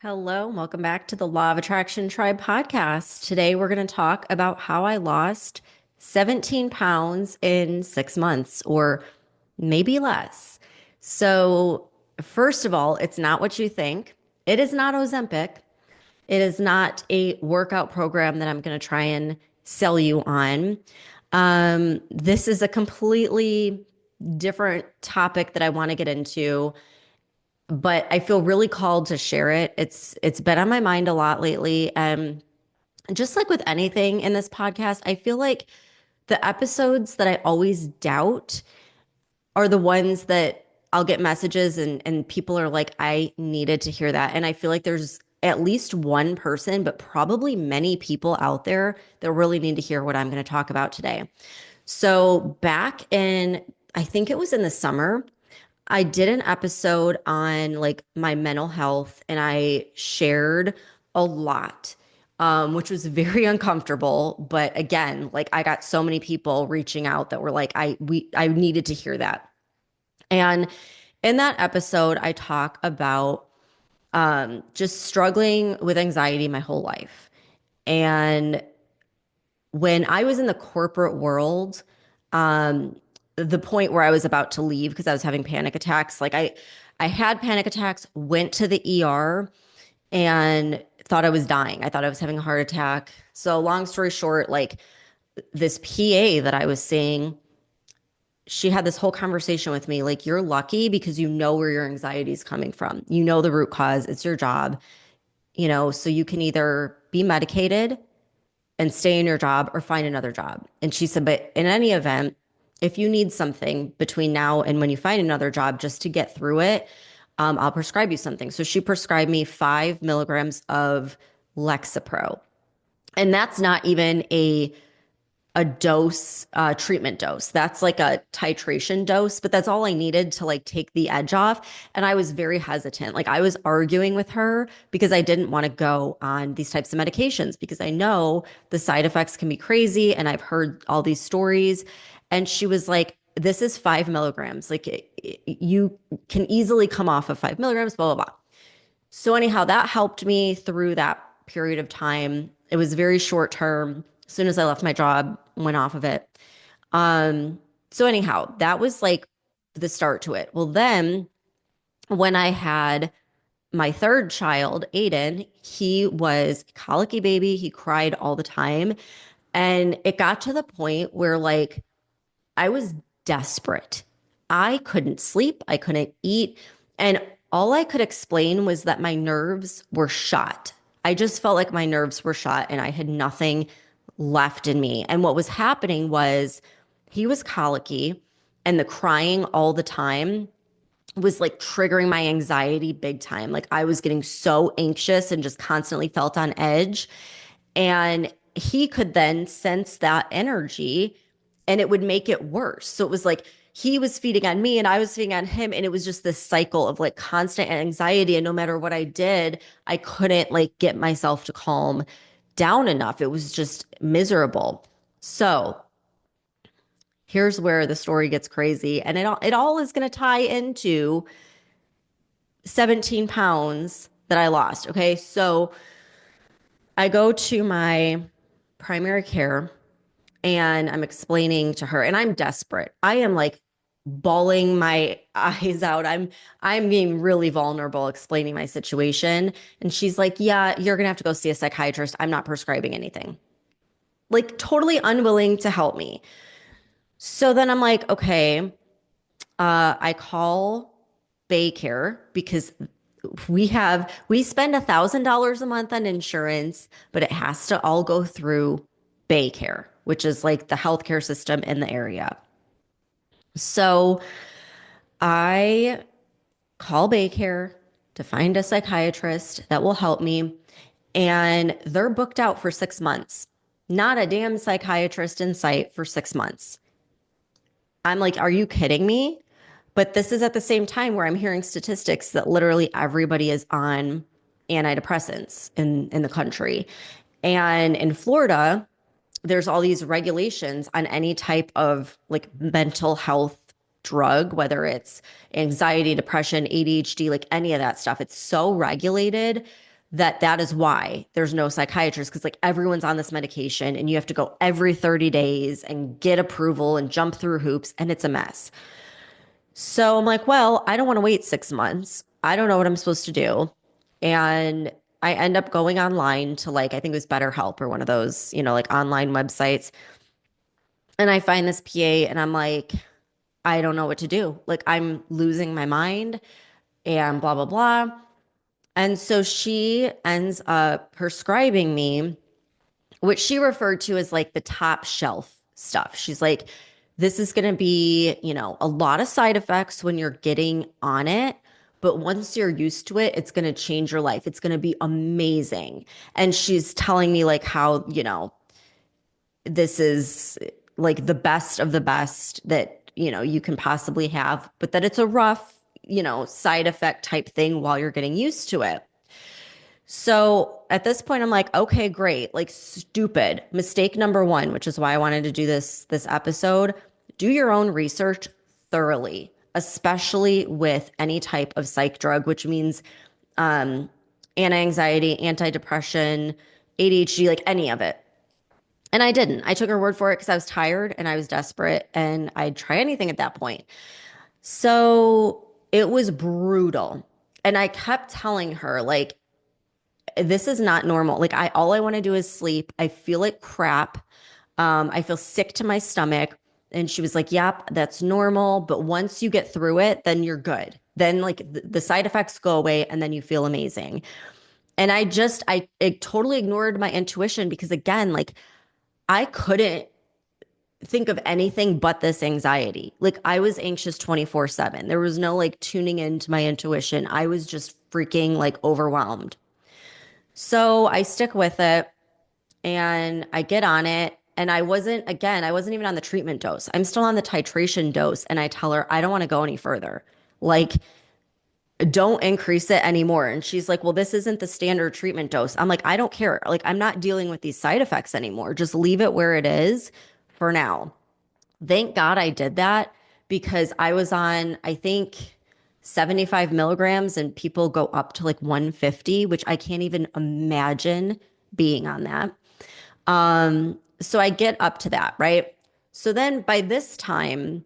Hello, and welcome back to the Law of Attraction Tribe podcast. Today, we're going to talk about how I lost 17 pounds in 6 months, or maybe less. So, first of all, it's not what you think. It is not Ozempic. It is not a workout program that I'm going to try and sell you on. This is a completely different topic that I want to get into, but I feel really called to share it. It's been on my mind a lot lately. Just like with anything in this podcast, I feel like the episodes that I always doubt are the ones that I'll get messages and people are like, I needed to hear that. And I feel like there's at least one person, but probably many people out there that really need to hear what I'm going to talk about today. So back in, I think it was in the summer, I did an episode on like my mental health and I shared a lot, which was very uncomfortable. But again, like I got so many people reaching out that were like, I needed to hear that. And in that episode, I talk about just struggling with anxiety my whole life. And when I was in the corporate world, um, the point where I was about to leave because I was having panic attacks, I had panic attacks, went to the ER and thought I was dying. I thought I was having a heart attack. So long story short, like this PA that I was seeing, she had this whole conversation with me, like, you're lucky because you know where your anxiety is coming from. You know the root cause, it's your job, so you can either be medicated and stay in your job or find another job. And she said, but in any event, if you need something between now and when you find another job just to get through it, I'll prescribe you something. So she prescribed me 5 milligrams of Lexapro. And that's not even a dose, treatment dose. That's like a titration dose, but that's all I needed to like take the edge off. And I was very hesitant. Like I was arguing with her because I didn't want to go on these types of medications because I know the side effects can be crazy. And I've heard all these stories. And she was like, this is 5 milligrams. Like you can easily come off of 5 milligrams, blah, blah, blah. So, anyhow, that helped me through that period of time. It was very short term. As soon as I left my job, went off of it. So anyhow, that was like the start to it. Well, then when I had my third child, Aiden, he was a colicky baby. He cried all the time. And it got to the point where like I was desperate. I couldn't sleep, I couldn't eat. And all I could explain was that my nerves were shot. I just felt like my nerves were shot and I had nothing left in me. And what was happening was he was colicky and the crying all the time was like triggering my anxiety big time. Like I was getting so anxious and just constantly felt on edge. And he could then sense that energy and it would make it worse. So it was like he was feeding on me and I was feeding on him. And it was just this cycle of like constant anxiety. And no matter what I did, I couldn't like get myself to calm down enough. It was just miserable. So here's where the story gets crazy. And it all is going to tie into 17 pounds that I lost. Okay. So I go to my primary care and I'm explaining to her, and I'm desperate. I am like bawling my eyes out. I'm being really vulnerable explaining my situation. And she's like, yeah, you're gonna have to go see a psychiatrist. I'm not prescribing anything. Like totally unwilling to help me. So then I'm like, okay, I call Baycare because we spend $1,000 a month on insurance, but it has to all go through Baycare, which is like the healthcare system in the area. So I call Baycare to find a psychiatrist that will help me, and they're booked out for 6 months. Not a damn psychiatrist in sight for 6 months. I'm like, are you kidding me? But this is at the same time where I'm hearing statistics that literally everybody is on antidepressants in the country. And in Florida, there's all these regulations on any type of like mental health drug, whether it's anxiety, depression, ADHD, like any of that stuff. It's so regulated. that is why there's no psychiatrist, because like everyone's on this medication and you have to go every 30 days and get approval and jump through hoops and it's a mess. So I'm like, well, I don't want to wait 6 months. I don't know what I'm supposed to do. And I end up going online to like, I think it was BetterHelp or one of those, like online websites. And I find this PA and I'm like, I don't know what to do. Like, I'm losing my mind and blah, blah, blah. And so she ends up prescribing me what she referred to as like the top shelf stuff. She's like, this is going to be, a lot of side effects when you're getting on it. But once you're used to it, it's going to change your life. It's going to be amazing. And she's telling me like how, this is like the best of the best that, you can possibly have, but that it's a rough, side effect type thing while you're getting used to it. So at this point, I'm like, okay, great. Like stupid mistake number one, which is why I wanted to do this episode. Do your own research thoroughly, especially with any type of psych drug, which means um, anti-anxiety, anti-depression, ADHD, like any of it. And I didn't. I took her word for it because I was tired and I was desperate and I'd try anything at that point. So it was brutal. And I kept telling her, like, this is not normal. Like all I want to do is sleep. I feel like crap. I feel sick to my stomach. And she was like, yep, that's normal. But once you get through it, then you're good. Then like the side effects go away and then you feel amazing. And I totally ignored my intuition because again, like I couldn't think of anything but this anxiety. Like I was anxious 24/7. There was no like tuning into my intuition. I was just freaking like overwhelmed. So I stick with it and I get on it. And I wasn't even on the treatment dose. I'm still on the titration dose. And I tell her, I don't want to go any further. Like, don't increase it anymore. And she's like, well, this isn't the standard treatment dose. I'm like, I don't care. Like, I'm not dealing with these side effects anymore. Just leave it where it is for now. Thank God I did that because I was on, I think, 75 milligrams and people go up to like 150, which I can't even imagine being on that. So I get up to that, right? So then by this time,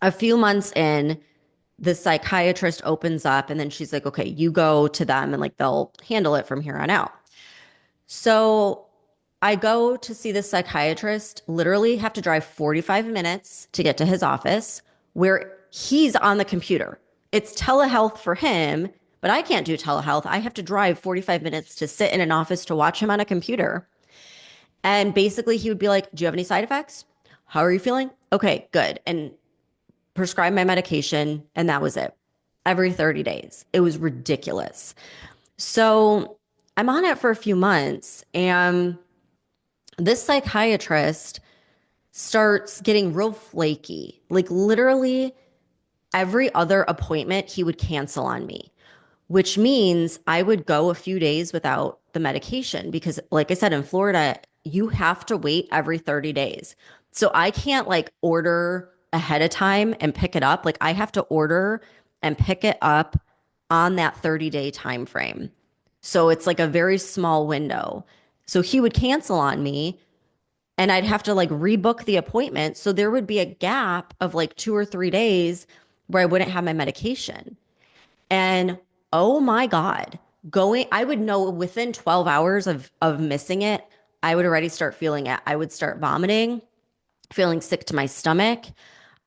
a few months in, the psychiatrist opens up and then she's like, okay, you go to them and like they'll handle it from here on out. So I go to see the psychiatrist, literally have to drive 45 minutes to get to his office where he's on the computer. It's telehealth for him, but I can't do telehealth. I have to drive 45 minutes to sit in an office to watch him on a computer. And basically, he would be like, do you have any side effects? How are you feeling? Okay, good. And prescribe my medication. And that was it. Every 30 days. It was ridiculous. So I'm on it for a few months. And this psychiatrist starts getting real flaky. Like literally every other appointment he would cancel on me, which means I would go a few days without the medication because like I said, in Florida, you have to wait every 30 days. So I can't like order ahead of time and pick it up. Like I have to order and pick it up on that 30-day time frame. So it's like a very small window. So he would cancel on me and I'd have to like rebook the appointment. So there would be a gap of like 2 or 3 days where I wouldn't have my medication. And oh my God, I would know within 12 hours of missing it, I would already start feeling it. I would start vomiting, feeling sick to my stomach.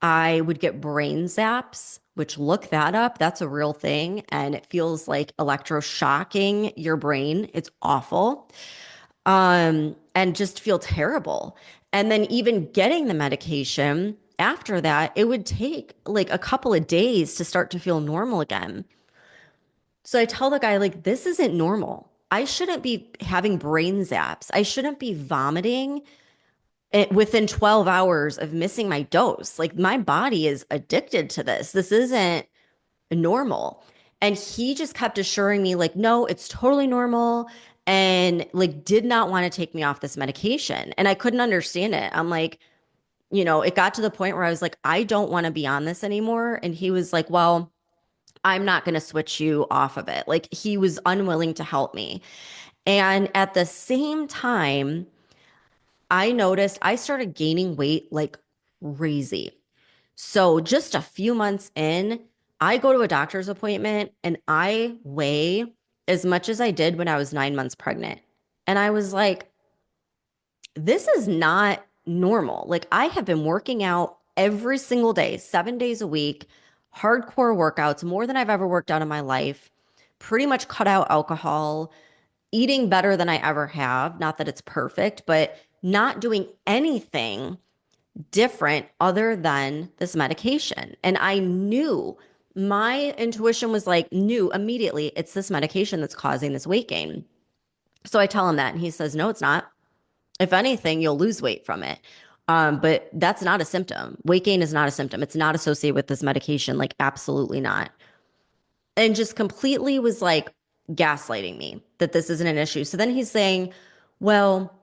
I would get brain zaps, which look that up. That's a real thing. And it feels like electroshocking your brain. It's awful. And just feel terrible. And then even getting the medication after that, it would take like a couple of days to start to feel normal again. So I tell the guy, like, this isn't normal. I shouldn't be having brain zaps. I shouldn't be vomiting within 12 hours of missing my dose. Like, my body is addicted to this. This isn't normal. And he just kept assuring me, like, no, it's totally normal. And like, did not want to take me off this medication. And I couldn't understand it. I'm like, it got to the point where I was like, I don't want to be on this anymore. And he was like, well, I'm not going to switch you off of it. Like he was unwilling to help me. And at the same time, I noticed I started gaining weight like crazy. So just a few months in, I go to a doctor's appointment and I weigh as much as I did when I was 9 months pregnant. And I was like, this is not normal. Like I have been working out every single day, 7 days a week, hardcore workouts, more than I've ever worked out in my life, pretty much cut out alcohol, eating better than I ever have. Not that it's perfect, but not doing anything different other than this medication. And I knew my intuition was like, knew immediately it's this medication that's causing this weight gain. So I tell him that, and he says, no, it's not. If anything, you'll lose weight from it. But that's not a symptom. Weight gain is not a symptom. It's not associated with this medication, like, absolutely not. And just completely was like gaslighting me that this isn't an issue. So then he's saying, well,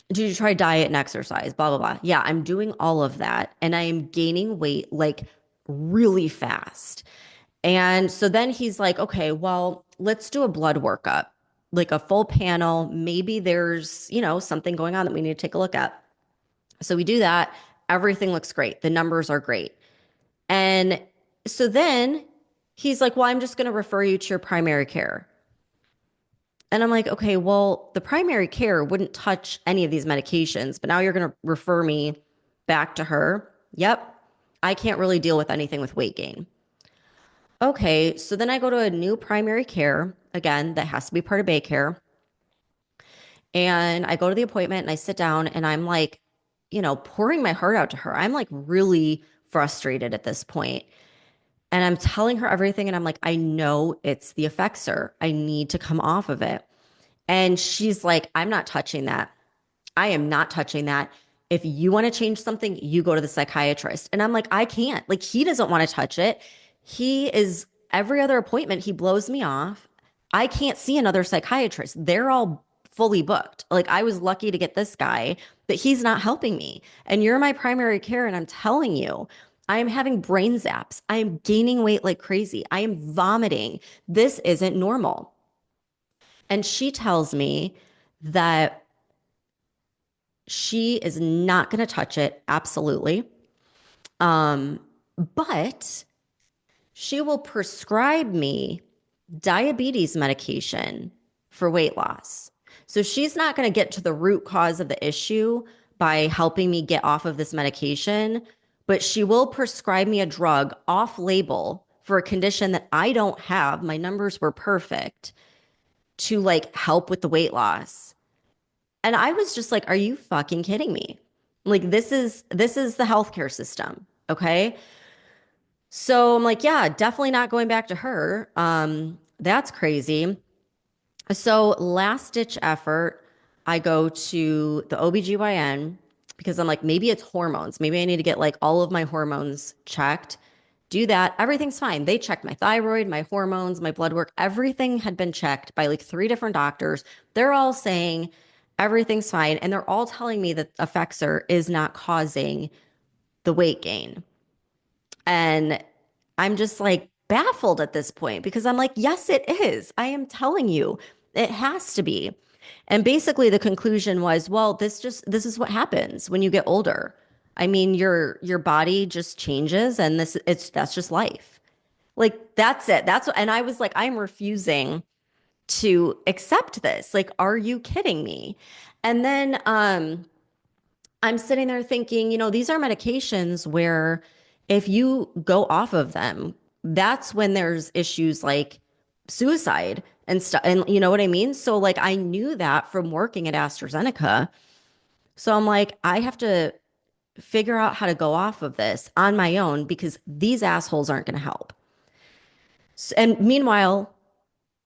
did you try diet and exercise? Blah, blah, blah. Yeah, I'm doing all of that. And I am gaining weight like really fast. And so then he's like, okay, well, let's do a blood workup, like a full panel. Maybe there's, something going on that we need to take a look at. So we do that. Everything looks great. The numbers are great. And so then he's like, well, I'm just going to refer you to your primary care. And I'm like, okay, well, the primary care wouldn't touch any of these medications, but now you're going to refer me back to her. Yep. I can't really deal with anything with weight gain. Okay, so then I go to a new primary care, again, that has to be part of Baycare. And I go to the appointment and I sit down and I'm like, pouring my heart out to her. I'm like really frustrated at this point. And I'm telling her everything. And I'm like, I know it's the Effexor. I need to come off of it. And she's like, I'm not touching that. I am not touching that. If you want to change something, you go to the psychiatrist. And I'm like, I can't. Like, he doesn't want to touch it. He is, every other appointment, he blows me off. I can't see another psychiatrist. They're all fully booked. Like, I was lucky to get this guy, but he's not helping me. And you're my primary care. And I'm telling you, I am having brain zaps. I am gaining weight like crazy. I am vomiting. This isn't normal. And she tells me that she is not going to touch it. Absolutely. Um, but she will prescribe me diabetes medication for weight loss. So she's not going to get to the root cause of the issue by helping me get off of this medication, but she will prescribe me a drug off label for a condition that I don't have. My numbers were perfect to like help with the weight loss. And I was just like, are you fucking kidding me? Like this is the healthcare system, okay? So I'm like, yeah, definitely not going back to her. That's crazy. So last ditch effort, I go to the OBGYN because I'm like, maybe it's hormones. Maybe I need to get like all of my hormones checked. Do that. Everything's fine. They checked my thyroid, my hormones, my blood work. Everything had been checked by like 3 different doctors. They're all saying everything's fine. And they're all telling me that Effexor is not causing the weight gain. And I'm just like baffled at this point because I'm like, yes, it is. I am telling you, it has to be. And basically the conclusion was, well, this is what happens when you get older. I mean, your body just changes and that's just life. Like that's it. That's what, and I was like, I'm refusing to accept this. Like, are you kidding me? And then I'm sitting there thinking, these are medications where if you go off of them, that's when there's issues like suicide and stuff. And you know what I mean? So, like, I knew that from working at AstraZeneca. So I'm like, I have to figure out how to go off of this on my own because these assholes aren't going to help. And meanwhile,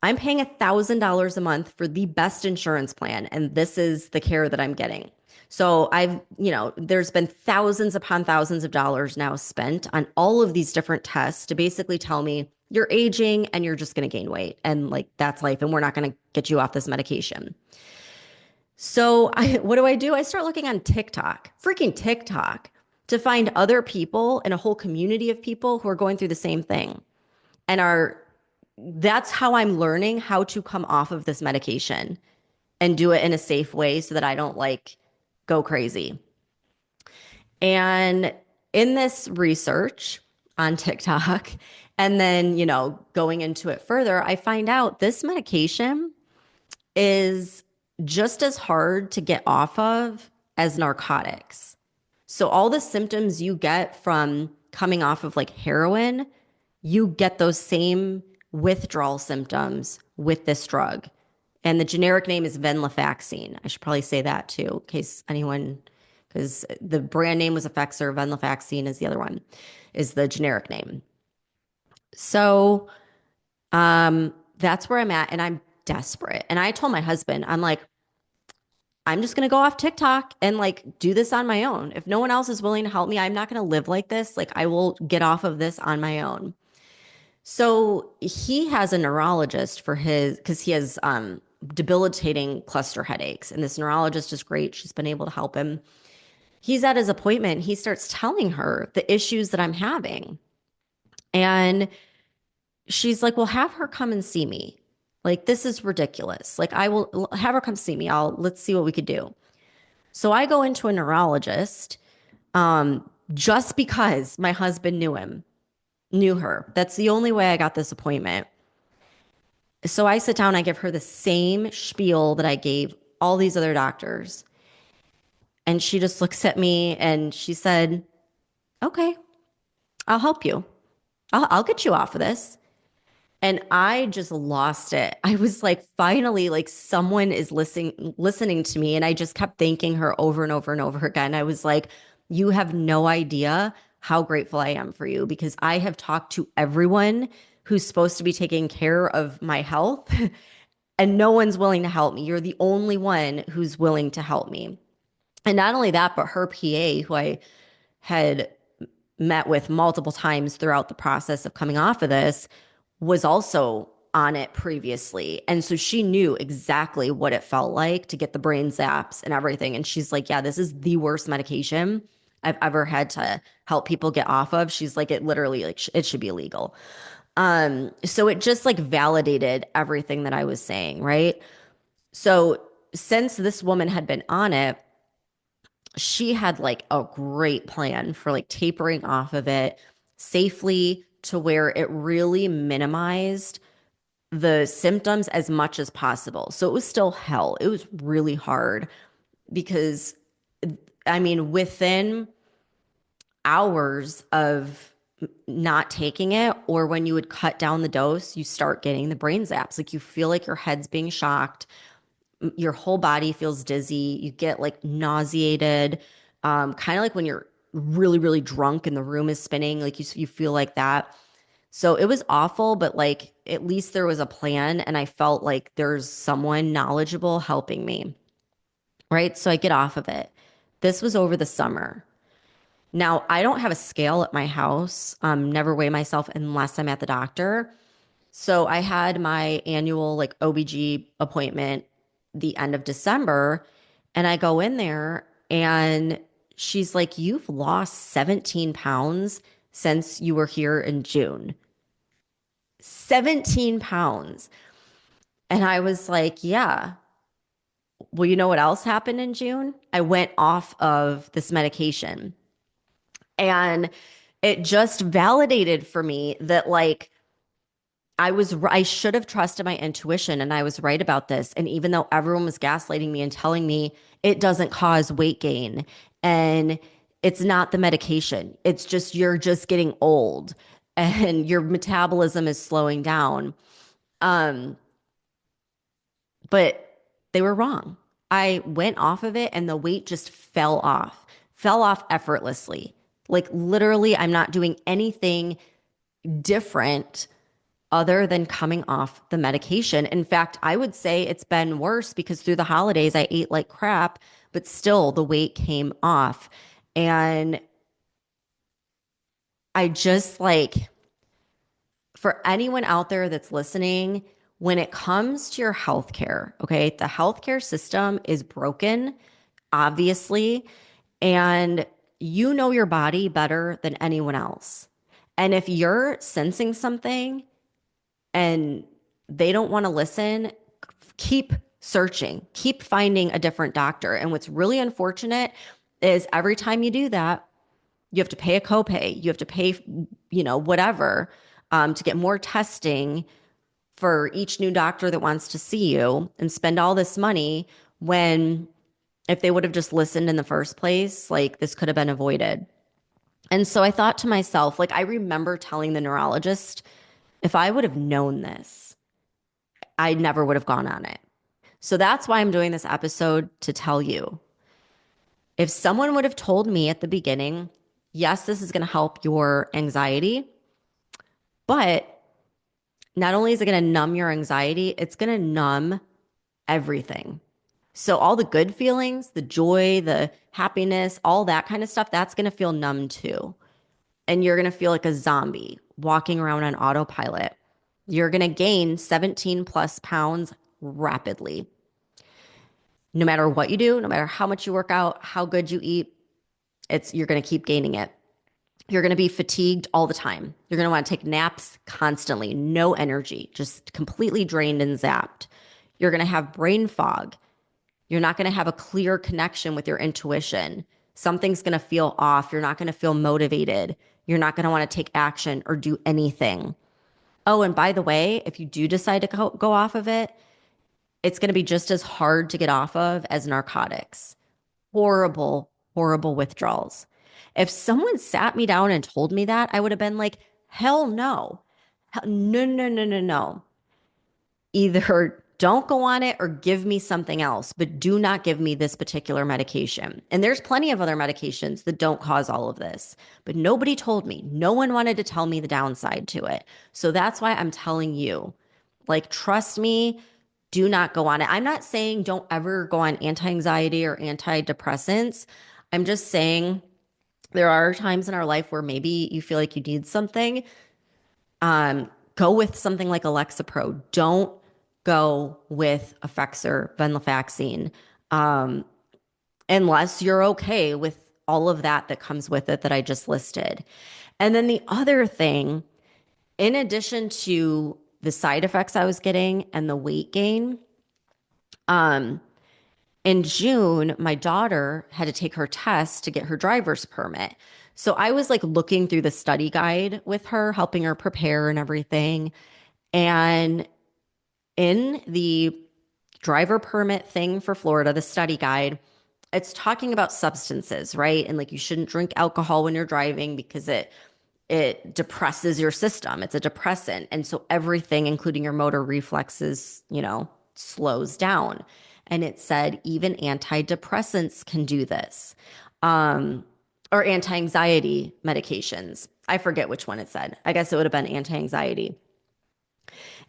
I'm paying $1,000 a month for the best insurance plan, and this is the care that I'm getting. So there's been thousands upon thousands of dollars now spent on all of these different tests to basically tell me you're aging and you're just going to gain weight. And like, that's life. And we're not going to get you off this medication. So what do? I start looking on TikTok, freaking TikTok, to find other people and a whole community of people who are going through the same thing. and are that's how I'm learning how to come off of this medication and do it in a safe way so that I don't like go crazy. And in this research on TikTok, and then, going into it further, I find out this medication is just as hard to get off of as narcotics. So, all the symptoms you get from coming off of like heroin, you get those same withdrawal symptoms with this drug. And the generic name is venlafaxine. I should probably say that too, in case anyone, because the brand name was Effexor, venlafaxine is the other one, is the generic name. So that's where I'm at, and I'm desperate. And I told my husband, I'm like, I'm just gonna go off TikTok and like do this on my own. If no one else is willing to help me, I'm not gonna live like this. Like I will get off of this on my own. So he has a neurologist for his because he has debilitating cluster headaches, and this neurologist is great. She's been able to help him. He's at his appointment. He starts telling her the issues that I'm having, and she's like, "Well, have her come and see me. Like this is ridiculous. Like I will have her come see me. Let's see what we could do." So I go into a neurologist just because my husband knew her. That's the only way I got this appointment. So I sit down, I give her the same spiel that I gave all these other doctors. And she just looks at me and she said, "Okay, I'll help you. I'll get you off of this." And I just lost it. I was like, finally, like someone is listening to me. And I just kept thanking her over and over and over again. I was like, you have no idea how grateful I am for you because I have talked to everyone who's supposed to be taking care of my health and no one's willing to help me. You're the only one who's willing to help me. And not only that, but her PA, who I had met with multiple times throughout the process of coming off of this, was also on it previously. And so she knew exactly what it felt like to get the brain zaps and everything. And she's like, yeah, this is the worst medication I've ever had to help people get off of. She's like, it literally, like, it should be illegal. So it just like validated everything that I was saying, right? So since this woman had been on it, she had like a great plan for like tapering off of it safely to where it really minimized the symptoms as much as possible. So it was still hell. It was really hard because, I mean, within hours of not taking it, or when you would cut down the dose, you start getting the brain zaps. Like you feel like your head's being shocked, your whole body feels dizzy, you get like nauseated, kind of like when you're really, really drunk and the room is spinning, like you feel like that. So it was awful, but like at least there was a plan, and I felt like there's someone knowledgeable helping me. Right. So I get off of it. This was over the summer. Now, I don't have a scale at my house, never weigh myself unless I'm at the doctor. So I had my annual like OBG appointment the end of December, and I go in there and she's like, "You've lost 17 pounds since you were here in June." 17 pounds. And I was like, "Yeah." Well, you know what else happened in June? I went off of this medication. And it just validated for me that like I should have trusted my intuition and I was right about this. And even though everyone was gaslighting me and telling me it doesn't cause weight gain and it's not the medication, it's just you're just getting old and your metabolism is slowing down. Um, but they were wrong. I went off of it and the weight just fell off effortlessly. Like literally, I'm not doing anything different other than coming off the medication. In fact, I would say it's been worse because through the holidays, I ate like crap, but still the weight came off. And I just like, for anyone out there that's listening, when it comes to your healthcare, okay, the healthcare system is broken, obviously, and you know your body better than anyone else. And if you're sensing something and they don't want to listen, keep searching, keep finding a different doctor. And what's really unfortunate is every time you do that, you have to pay a copay, you have to pay, whatever, to get more testing for each new doctor that wants to see you and spend all this money when if they would have just listened in the first place, like this could have been avoided. And so I thought to myself, like, I remember telling the neurologist, if I would have known this, I never would have gone on it. So that's why I'm doing this episode to tell you. If someone would have told me at the beginning, yes, this is going to help your anxiety, but not only is it going to numb your anxiety, it's going to numb everything. So all the good feelings, the joy, the happiness, all that kind of stuff, that's going to feel numb too. And you're going to feel like a zombie walking around on autopilot. You're going to gain 17 plus pounds rapidly. No matter what you do, no matter how much you work out, how good you eat, you're going to keep gaining it. You're going to be fatigued all the time. You're going to want to take naps constantly, no energy, just completely drained and zapped. You're going to have brain fog. You're not going to have a clear connection with your intuition. Something's going to feel off. You're not going to feel motivated. You're not going to want to take action or do anything. Oh, and by the way, if you do decide to go off of it, it's going to be just as hard to get off of as narcotics. Horrible, horrible withdrawals. If someone sat me down and told me that, I would have been like, hell no. No, no, no, no, no. Either don't go on it or give me something else, but do not give me this particular medication. And there's plenty of other medications that don't cause all of this, but nobody told me. No one wanted to tell me the downside to it. So that's why I'm telling you, like, trust me, do not go on it. I'm not saying don't ever go on anti-anxiety or antidepressants. I'm just saying there are times in our life where maybe you feel like you need something. Go with something like Lexapro. Don't go with Effexor, venlafaxine, unless you're okay with all of that comes with it that I just listed. And then the other thing, in addition to the side effects I was getting and the weight gain, in June, my daughter had to take her test to get her driver's permit. So I was like looking through the study guide with her, helping her prepare and everything. And in the driver permit thing for Florida, the study guide, it's talking about substances, right? And like you shouldn't drink alcohol when you're driving because it depresses your system. It's a depressant. And so everything, including your motor reflexes, slows down. And it said even antidepressants can do this. Or anti-anxiety medications. I forget which one it said. I guess it would have been anti-anxiety.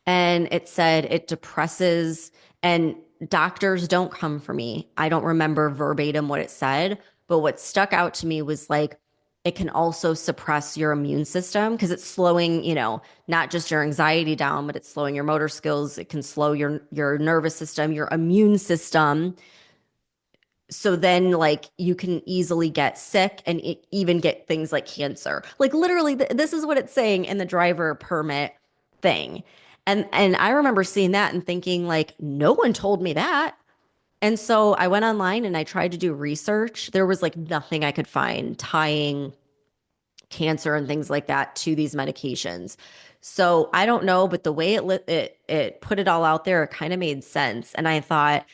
And it said it depresses, and doctors don't come for me. I don't remember verbatim what it said, but what stuck out to me was like it can also suppress your immune system because it's slowing, not just your anxiety down, but it's slowing your motor skills. It can slow your nervous system, your immune system. So then like you can easily get sick and even get things like cancer. Like literally this is what it's saying in the driver permit thing. And I remember seeing that and thinking like no one told me that. And so I went online and I tried to do research. There was like nothing I could find tying cancer and things like that to these medications. So I don't know, but the way it put it all out there, it kind of made sense. And I thought,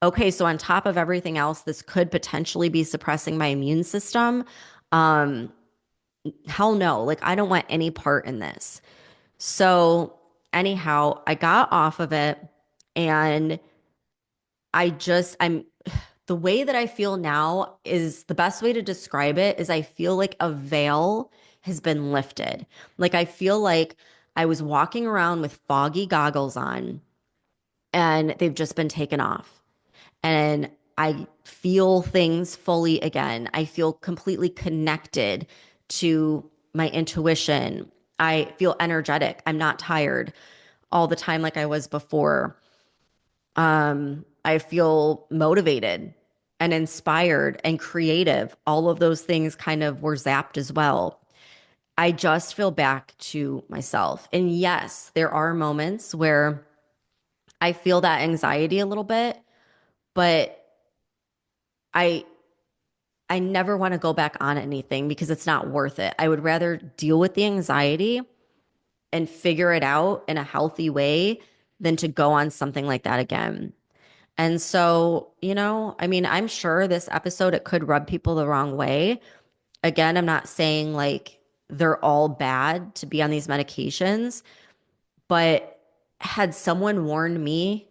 okay, so on top of everything else, this could potentially be suppressing my immune system. Um, Hell no, like I don't want any part in this. So anyhow, I got off of it and I'm the way that I feel now is the best way to describe it is I feel like a veil has been lifted. Like I feel like I was walking around with foggy goggles on and they've just been taken off. And I feel things fully again. I feel completely connected to my intuition. I feel energetic. I'm not tired all the time like I was before. I feel motivated and inspired and creative. All of those things kind of were zapped as well. I just feel back to myself. And yes, there are moments where I feel that anxiety a little bit, but I I never want to go back on anything because it's not worth it. I would rather deal with the anxiety and figure it out in a healthy way than to go on something like that again. And so, I mean, I'm sure this episode it could rub people the wrong way. Again, I'm not saying like they're all bad to be on these medications, but had someone warned me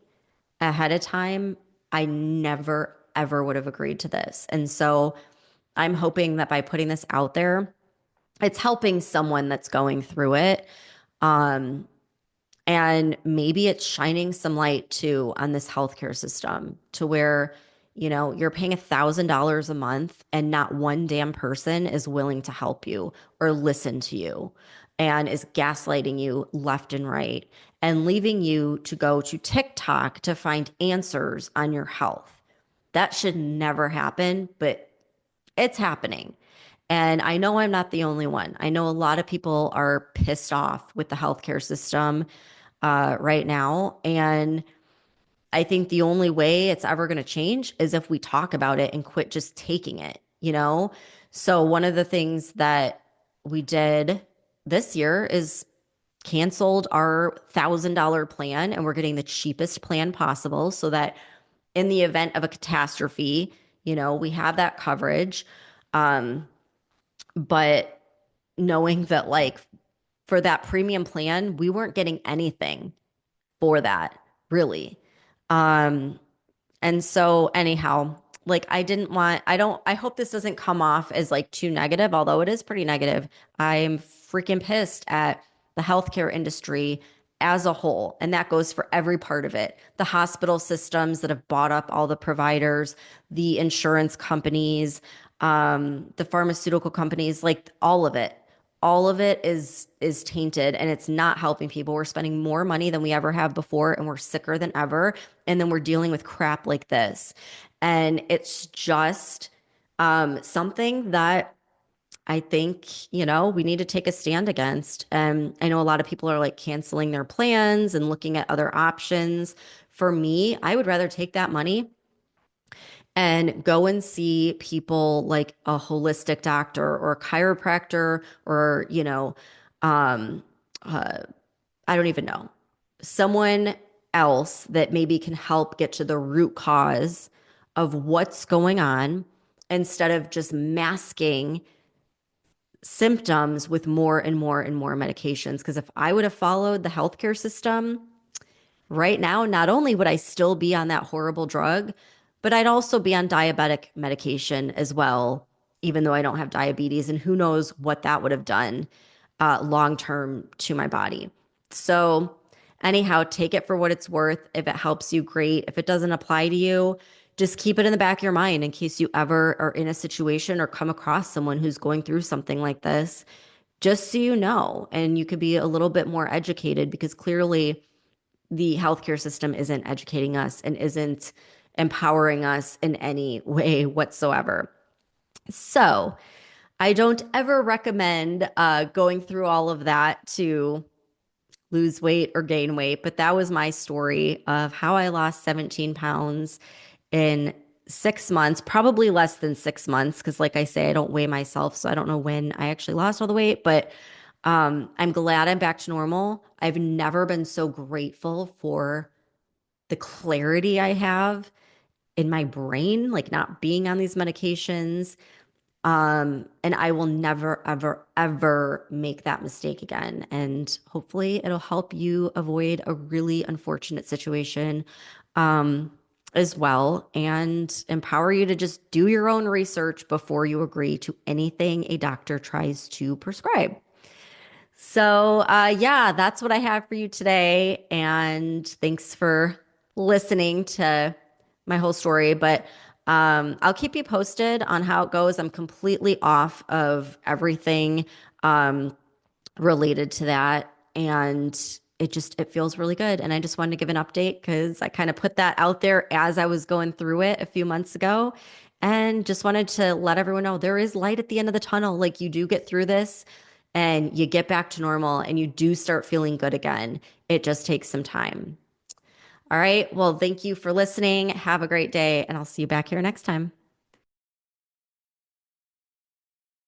ahead of time, I never ever would have agreed to this. And so I'm hoping that by putting this out there, it's helping someone that's going through it. Um, and maybe it's shining some light too on this healthcare system to where, you're paying $1,000 a month and not one damn person is willing to help you or listen to you and is gaslighting you left and right and leaving you to go to TikTok to find answers on your health. That should never happen, but it's happening. And I know I'm not the only one. I know a lot of people are pissed off with the healthcare system right now. And I think the only way it's ever going to change is if we talk about it and quit just taking it? So, one of the things that we did this year is canceled our $1,000 plan and we're getting the cheapest plan possible so that in the event of a catastrophe, we have that coverage. Um, but knowing that, like, for that premium plan, we weren't getting anything for that, really. Um, and so anyhow, like I hope this doesn't come off as like too negative, although it is pretty negative. I'm freaking pissed at the healthcare industry as a whole, and that goes for every part of it. The hospital systems that have bought up all the providers, the insurance companies, the pharmaceutical companies, like all of it is tainted and it's not helping people. We're spending more money than we ever have before and we're sicker than ever. And then we're dealing with crap like this. And it's just something that I think, we need to take a stand against. I know a lot of people are like canceling their plans and looking at other options. For me, I would rather take that money and go and see people like a holistic doctor or a chiropractor or, um, uh, I don't even know, someone else that maybe can help get to the root cause of what's going on instead of just masking symptoms with more and more and more medications. Because if I would have followed the healthcare system, right now, not only would I still be on that horrible drug, but I'd also be on diabetic medication as well, even though I don't have diabetes. And who knows what that would have done long term to my body. So, anyhow, take it for what it's worth. If it helps you, great. If it doesn't apply to you, just keep it in the back of your mind in case you ever are in a situation or come across someone who's going through something like this, just so you know, and you could be a little bit more educated because clearly the healthcare system isn't educating us and isn't empowering us in any way whatsoever. So, I don't ever recommend going through all of that to lose weight or gain weight, but that was my story of how I lost 17 pounds in 6 months, probably less than 6 months, because like I say, I don't weigh myself, so I don't know when I actually lost all the weight, but I'm glad I'm back to normal. I've never been so grateful for the clarity I have in my brain, like not being on these medications. And I will never, ever, ever make that mistake again. And hopefully it'll help you avoid a really unfortunate situation as well and empower you to just do your own research before you agree to anything a doctor tries to prescribe. So, yeah, that's what I have for you today. And thanks for listening to my whole story. But I'll keep you posted on how it goes. I'm completely off of everything related to that. And it feels really good. And I just wanted to give an update because I kind of put that out there as I was going through it a few months ago. And just wanted to let everyone know there is light at the end of the tunnel. Like you do get through this and you get back to normal and you do start feeling good again. It just takes some time. All right. Well, thank you for listening. Have a great day, and I'll see you back here next time.